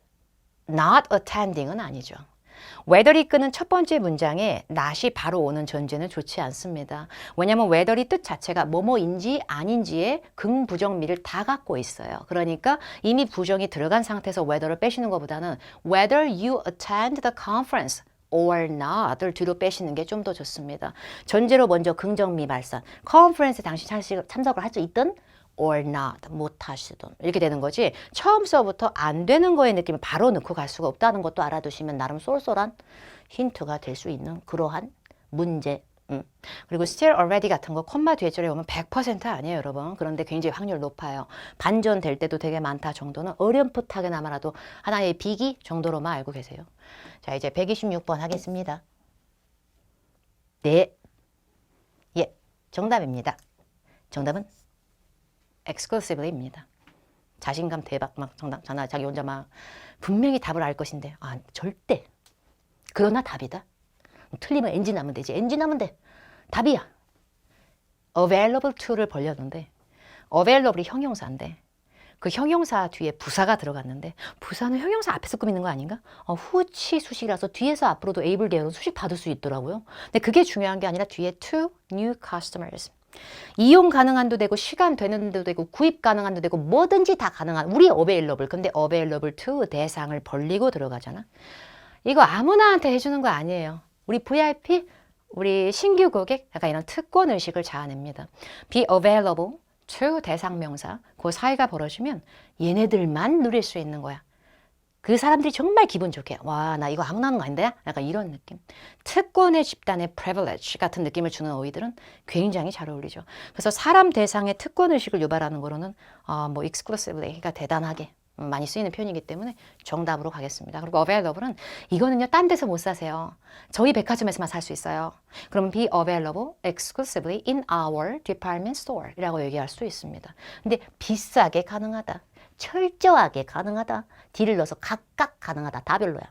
A: not attending은 아니죠. whether이 끄는 첫 번째 문장에 not이 바로 오는 전제는 좋지 않습니다. 왜냐하면 whether이 뜻 자체가 뭐뭐인지 아닌지의 긍부정미를 다 갖고 있어요. 그러니까 이미 부정이 들어간 상태에서 whether를 빼시는 것보다는 whether you attend the conference or not을 뒤로 빼시는 게 좀 더 좋습니다. 전제로 먼저 긍정미 발산. 컨퍼런스에 당시 참석을 할 수 있든 or not, 못 하시든 이렇게 되는 거지. 처음서부터 안 되는 거의 느낌을 바로 넣고 갈 수가 없다는 것도 알아두시면 나름 쏠쏠한 힌트가 될 수 있는 그러한 문제. 그리고 still already 같은 거 콤마 뒤에 줄에 오면 100% 아니에요, 여러분. 그런데 굉장히 확률 높아요. 반전될 때도 되게 많다 정도는 어렴풋하게나마라도 하나의 비기 정도로만 알고 계세요. 자, 이제 126번 하겠습니다. 네. 예, 정답입니다. 정답은 exclusively입니다. 자신감 대박 막 정답 자기 혼자 막 분명히 답을 알 것인데 절대 그러나 답이다. 틀리면 NG 나면 되지. NG 나면 돼. 답이야. available to를 벌렸는데 available이 형용사인데 그 형용사 뒤에 부사가 들어갔는데 부사는 형용사 앞에서 꾸미는 거 아닌가? 후치 수식이라서 뒤에서 앞으로도 able 되어서 수식 받을 수 있더라고요. 근데 그게 중요한 게 아니라 뒤에 to new customers 이용 가능한도 되고 시간 되는데도 되고 구입 가능한도 되고 뭐든지 다 가능한 우리 available 근데 available to 대상을 벌리고 들어가잖아. 이거 아무나한테 해주는 거 아니에요. 우리 VIP 우리 신규 고객 약간 이런 특권 의식을 자아냅니다. be available to 대상 명사 그 사이가 벌어지면 얘네들만 누릴 수 있는 거야. 그 사람들이 정말 기분 좋게 와, 나 이거 아무나 하는 거 아닌데? 약간 이런 느낌. 특권의 집단의 privilege 같은 느낌을 주는 어휘들은 굉장히 잘 어울리죠. 그래서 사람 대상의 특권의식을 유발하는 거로는 뭐 exclusively가 대단하게 많이 쓰이는 표현이기 때문에 정답으로 가겠습니다. 그리고 available은 이거는요, 딴 데서 못 사세요. 저희 백화점에서만 살 수 있어요. 그럼 be available exclusively in our department store 이라고 얘기할 수 있습니다. 근데 비싸게 가능하다. 철저하게 가능하다. D를 넣어서 각각 가능하다. 다 별로야.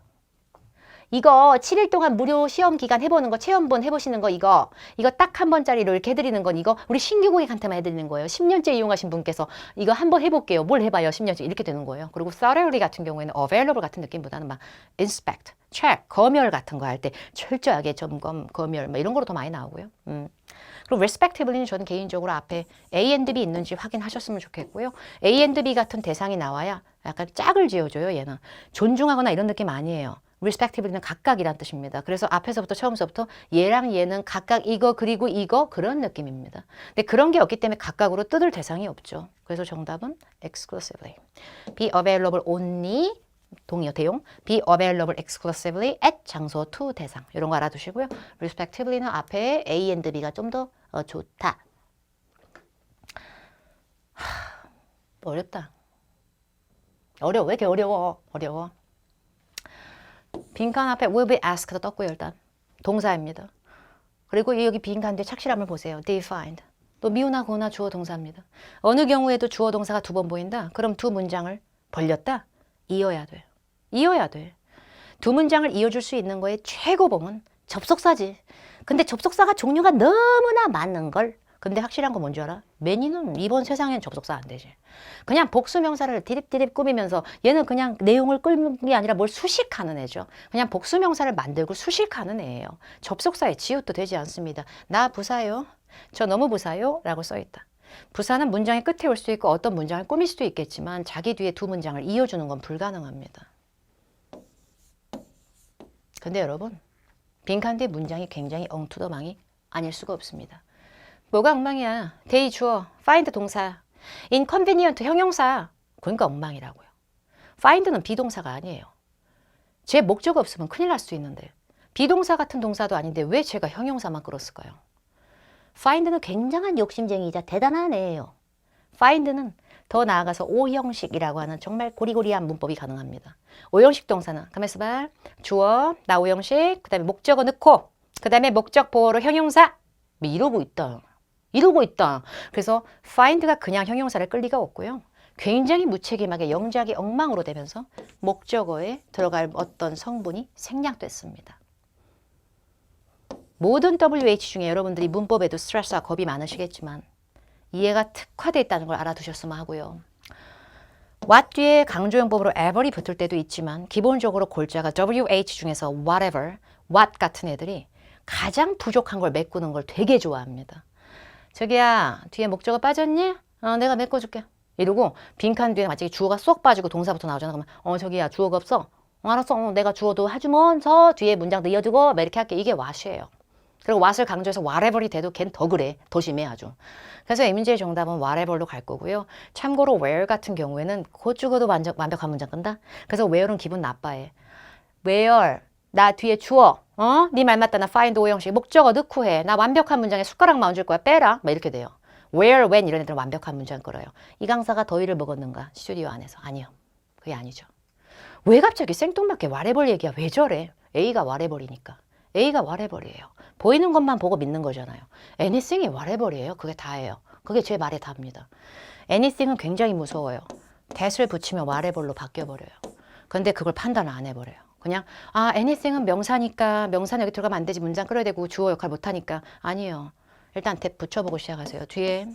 A: 이거 7일 동안 무료 시험 기간 해보는 거, 체험본 해보시는 거 이거 딱 한 번짜리로 이렇게 해드리는 건 이거 우리 신규 고객한테만 해드리는 거예요. 10년째 이용하신 분께서 이거 한번 해볼게요. 뭘 해봐요. 10년째 이렇게 되는 거예요. 그리고 thoroughly 같은 경우에는 available 같은 느낌보다는 막 inspect, check, 검열 같은 거 할 때 철저하게 점검, 검열 뭐 이런 거로 더 많이 나오고요. 그리고 respectively는 저는 개인적으로 앞에 A and B 있는지 확인하셨으면 좋겠고요. A and B 같은 대상이 나와야 약간 짝을 지어줘요. 얘는 존중하거나 이런 느낌 아니에요. respectively는 각각이란 뜻입니다. 그래서 앞에서부터 처음서부터 얘랑 얘는 각각 이거 그리고 이거 그런 느낌입니다. 근데 그런 게 없기 때문에 각각으로 뜯을 대상이 없죠. 그래서 정답은 exclusively. be available only 동의어 대용. be available exclusively at 장소 to 대상. 이런 거 알아두시고요. respectively는 앞에 A and B가 좀 더 좋다. 어렵다. 어려워. 왜 이렇게 어려워? 어려워. 빈칸 앞에 will be asked 떴고요. 일단 동사입니다. 그리고 여기 빈칸 뒤에 착실함을 보세요. defined. 또 미우나 고나 주어 동사입니다. 어느 경우에도 주어 동사가 두 번 보인다. 그럼 두 문장을 벌렸다. 이어야 돼. 이어야 돼. 두 문장을 이어줄 수 있는 거의 최고봉은 접속사지. 근데 접속사가 종류가 너무나 많은 걸. 근데 확실한 거 뭔지 알아? 매니는 이번 세상엔 접속사 안 되지. 그냥 복수명사를 디립디립 꾸미면서 얘는 그냥 내용을 끌는 게 아니라 뭘 수식하는 애죠. 그냥 복수명사를 만들고 수식하는 애예요. 접속사에 지읒도 되지 않습니다. 나 부사요. 저 너무 부사요. 라고 써있다. 부사는 문장의 끝에 올 수도 있고 어떤 문장을 꾸밀 수도 있겠지만 자기 뒤에 두 문장을 이어주는 건 불가능합니다. 근데 여러분 빈칸 뒤 문장이 굉장히 엉투더망이 아닐 수가 없습니다. 뭐가 엉망이야? they 주어, find 동사, inconvenient 형용사, 그러니까 엉망이라고요. find는 비동사가 아니에요. 제 목적 없으면 큰일 날 수 있는데 비동사 같은 동사도 아닌데 왜 제가 형용사만 끌었을까요? find는 굉장한 욕심쟁이이자 대단한 애예요. find는 더 나아가서 오형식이라고 하는 정말 고리고리한 문법이 가능합니다. 오형식 동사는 가만있어 봐. 주어, 나 오형식, 그 다음에 목적어 넣고 그 다음에 목적 보호로 형용사 뭐 이러고 있다. 이러고 있다. 그래서 find가 그냥 형용사를 끌 리가 없고요. 굉장히 무책임하게 영작이 엉망으로 되면서 목적어에 들어갈 어떤 성분이 생략됐습니다. 모든 WH 중에 여러분들이 문법에도 스트레스와 겁이 많으시겠지만 이해가 특화되어 있다는 걸 알아두셨으면 하고요. what 뒤에 강조용법으로 ever이 붙을 때도 있지만 기본적으로 골자가 WH 중에서 whatever, what 같은 애들이 가장 부족한 걸 메꾸는 걸 되게 좋아합니다. 저기야 뒤에 목적어 빠졌니? 내가 메꿔줄게. 이러고 빈칸 뒤에 마치 주어가 쏙 빠지고 동사부터 나오잖아. 그러면 저기야 주어가 없어? 알았어. 내가 주어도 하주면서 뒤에 문장도 이어주고 막 이렇게 할게. 이게 what이에요. 그리고 what을 강조해서 whatever이 돼도 걘 더 그래. 더 심해 아주. 그래서 이 문제의 정답은 whatever로 갈 거고요. 참고로 where 같은 경우에는 곧 죽어도 완벽한 문장 끈다. 그래서 where는 기분 나빠해. where 나 뒤에 주어 네 말 맞다. 나 find 오형식 목적어 넣고 해. 나 완벽한 문장에 숟가락만 얹을 거야. 빼라. 막 이렇게 돼요. where, when 이런 애들은 완벽한 문장 끌어요. 이 강사가 더위를 먹었는가? 스튜디오 안에서. 아니요. 그게 아니죠. 왜 갑자기 생뚱맞게 whatever 얘기야? 왜 저래? A가 whatever이니까. A가 whatever이에요. 보이는 것만 보고 믿는 거잖아요. anything이 whatever이에요. 그게 다예요. 그게 제 말의 답입니다. anything은 굉장히 무서워요. that을 붙이면 whatever로 바뀌어버려요. 근데 그걸 판단을 안 해버려요. 그냥 anything은 명사니까 명사는 여기 들어가면 안 되지. 문장 끌어야 되고 주어 역할 못하니까. 아니에요. 일단 that 붙여보고 시작하세요. 뒤에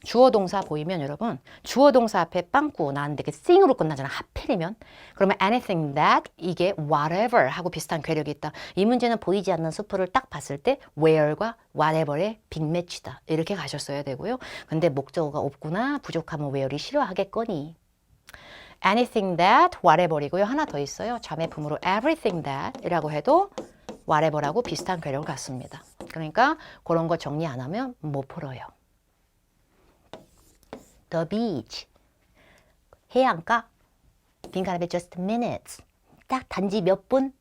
A: 주어 동사 보이면 여러분 주어 동사 앞에 빵꾸 나는데 thing으로 끝나잖아. 하필이면. 그러면 anything that 이게 whatever 하고 비슷한 괴력이 있다. 이 문제는 보이지 않는 수프를 딱 봤을 때 where과 whatever의 빅매치다. 이렇게 가셨어야 되고요. 근데 목적어가 없구나. 부족하면 where이 싫어하겠거니. anything that whatever이고요. 하나 더 있어요. 자매품으로 everything that 이라고 해도 whatever하고 비슷한 괴력을 갖습니다. 그러니까 그런 거 정리 안 하면 못 풀어요. The beach. 해안가. 빈칸 앞에 just minutes. 딱 단지 몇 분.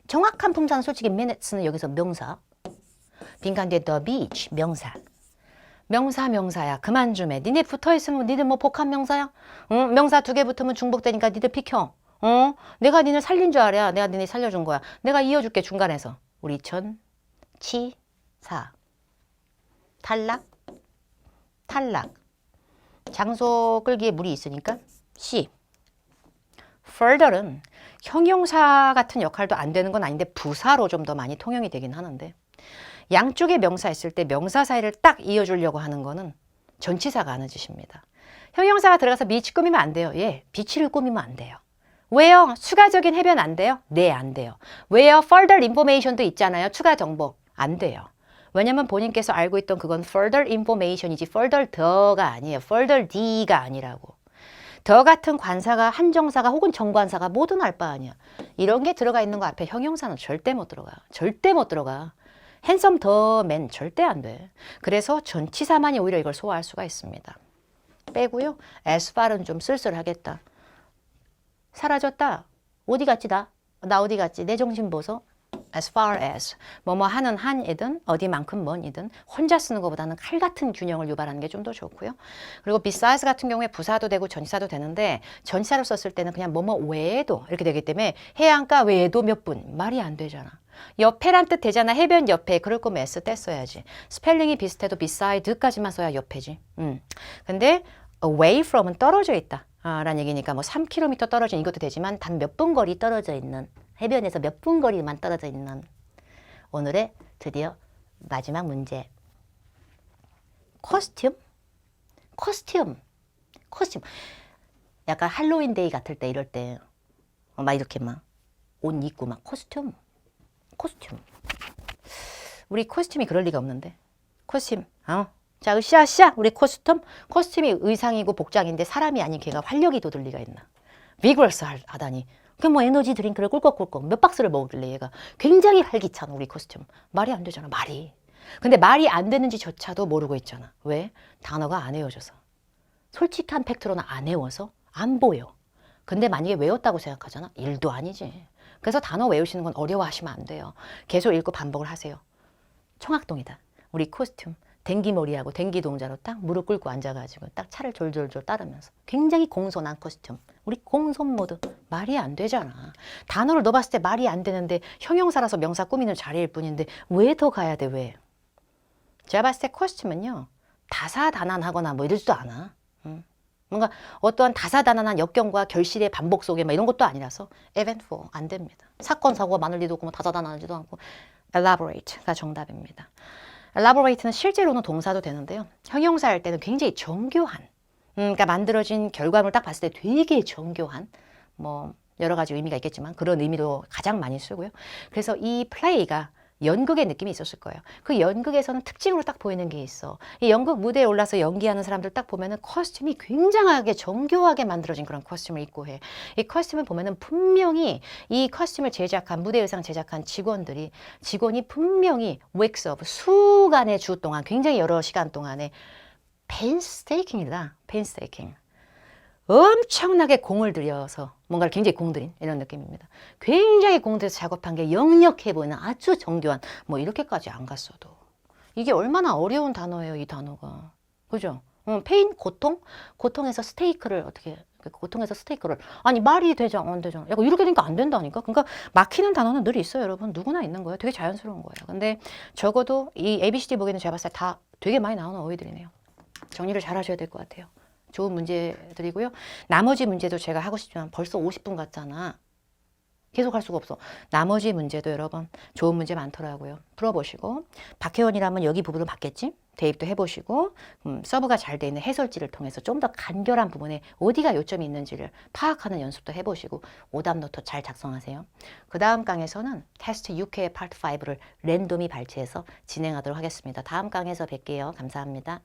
A: 정확한 품사는 솔직히 minutes는 여기서 명사. 빈칸 뒤에 the beach. 명사. 명사야. 그만 좀 해. 니네 붙어있으면 니들 뭐 복합 명사야? 응? 명사 2개 붙으면 중복되니까 니들 비켜. 내가 니네 살린 줄 알아. 내가 니네 살려준 거야. 내가 이어줄게 중간에서. 우리 치사 탈락 장소 끌기에 물이 있으니까 C. further는 형용사 같은 역할도 안 되는 건 아닌데 부사로 좀 더 많이 통용이 되긴 하는데 양쪽에 명사 있을 때 명사 사이를 딱 이어주려고 하는 거는 전치사가 하는 짓입니다. 형용사가 들어가서 비치 꾸미면 안 돼요. 예, 비치를 꾸미면 안 돼요. 왜요? 추가적인 해변 안 돼요? 네, 안 돼요. 왜요? further information도 있잖아요. 추가 정보. 안 돼요. 왜냐면 본인께서 알고 있던 그건 further information이지 further the가 아니에요. further D가 아니라고. 더 같은 관사가 한정사가 혹은 정관사가 뭐든 알 바 아니야. 이런 게 들어가 있는 거 앞에 형용사는 절대 못 들어가. 절대 못 들어가. handsome the man 절대 안 돼. 그래서 전치사만이 오히려 이걸 소화할 수가 있습니다. 빼고요. as far은 좀 쓸쓸하겠다. 사라졌다. 어디 갔지 나 어디 갔지? 내 정신 보소. as far as 뭐뭐 하는 한이든 어디만큼 먼이든 혼자 쓰는 것보다는 칼 같은 균형을 유발하는 게 좀 더 좋고요. 그리고 besides 같은 경우에 부사도 되고 전치사도 되는데 전치사로 썼을 때는 그냥 뭐뭐 외에도 이렇게 되기 때문에 해안가 외에도 몇 분 말이 안 되잖아. 옆에란 뜻 되잖아. 해변 옆에. 그럴 거면 s 뗐어야지. 스펠링이 비슷해도 beside까지만 써야 옆에지. 근데 away from은 떨어져 있다. 라는 얘기니까 뭐 3km 떨어진 이것도 되지만 단 몇 분 거리 떨어져 있는 해변에서 몇 분 거리만 떨어져 있는 오늘의 드디어 마지막 문제. 코스튬? 약간 할로윈 데이 같을 때 이럴 때 막 이렇게 막 옷 입고 막 코스튬. 우리 코스튬이 그럴 리가 없는데. 코스튬. 자, 으쌰. 우리 코스튬이 의상이고 복장인데 사람이 아닌 걔가 활력이 돋을 리가 있나. 비그러스 하다니. 그 뭐 에너지 드링크를 꿀꺽꿀꺽 몇 박스를 먹을래 얘가. 굉장히 활기찬 우리 코스튬. 말이 안 되잖아, 말이. 근데 말이 안 되는지조차도 모르고 있잖아. 왜? 단어가 안 외워져서. 솔직한 팩트로는 안 외워서 안 보여. 근데 만약에 외웠다고 생각하잖아. 일도 아니지. 그래서 단어 외우시는 건 어려워하시면 안 돼요. 계속 읽고 반복을 하세요. 청학동이다. 우리 코스튬. 댕기머리하고 댕기동자로 딱 무릎 꿇고 앉아가지고 딱 차를 졸졸졸 따르면서 굉장히 공손한 코스튬. 우리 공손 모드. 말이 안 되잖아. 단어를 넣어봤을 때 말이 안 되는데 형용사라서 명사 꾸미는 자리일 뿐인데 왜 더 가야 돼? 왜? 제가 봤을 때 코스튬은요. 다사다난하거나 뭐 이러지도 않아. 뭔가 어떠한 다사다난한 역경과 결실의 반복 속에 막 이런 것도 아니라서 eventful 안 됩니다. 사건 사고가 많을 리도 없고 뭐 다사다난하지도 않고 elaborate가 정답입니다. elaborate는 실제로는 동사도 되는데요. 형용사 할 때는 굉장히 정교한 그러니까 만들어진 결과물을 딱 봤을 때 되게 정교한 뭐 여러 가지 의미가 있겠지만 그런 의미로 가장 많이 쓰고요. 그래서 이 플레이가 연극의 느낌이 있었을 거예요. 그 연극에서는 특징으로 딱 보이는 게 있어. 이 연극 무대에 올라서 연기하는 사람들 딱 보면은 커스튬이 굉장하게 정교하게 만들어진 그런 커스튬을 입고 해. 이 커스튬을 보면은 분명히 이 커스튬을 제작한 무대 의상 제작한 직원이 분명히 웨익스업 수간의 주 동안 굉장히 여러 시간 동안에 펜스테이킹이다. 펜스테이킹. 엄청나게 공을 들여서 뭔가를 굉장히 공들인 이런 느낌입니다. 굉장히 공들여서 작업한 게 역력해 보이는 아주 정교한 뭐 이렇게까지 안 갔어도 이게 얼마나 어려운 단어예요, 이 단어가. 그죠? 페인 고통? 고통에서 스테이크를 어떻게 고통에서 스테이크를 아니 말이 되잖아 안 되잖아. 약간 이렇게 되니까 안 된다니까. 그러니까 막히는 단어는 늘 있어요, 여러분. 누구나 있는 거예요. 되게 자연스러운 거예요. 근데 적어도 이 ABCD 보기에는 제가 봤을 때 다 되게 많이 나오는 어휘들이네요. 정리를 잘 하셔야 될 것 같아요. 좋은 문제들이고요. 나머지 문제도 제가 하고 싶지만 벌써 50분 갔잖아. 계속 할 수가 없어. 나머지 문제도 여러분 좋은 문제 많더라고요. 풀어보시고 박혜원이라면 여기 부분을 받겠지? 대입도 해보시고 서브가 잘 돼 있는 해설지를 통해서 좀 더 간결한 부분에 어디가 요점이 있는지를 파악하는 연습도 해보시고 오답 노트 잘 작성하세요. 그 다음 강에서는 테스트 6회 파트 5를 랜덤히 발췌해서 진행하도록 하겠습니다. 다음 강에서 뵐게요. 감사합니다.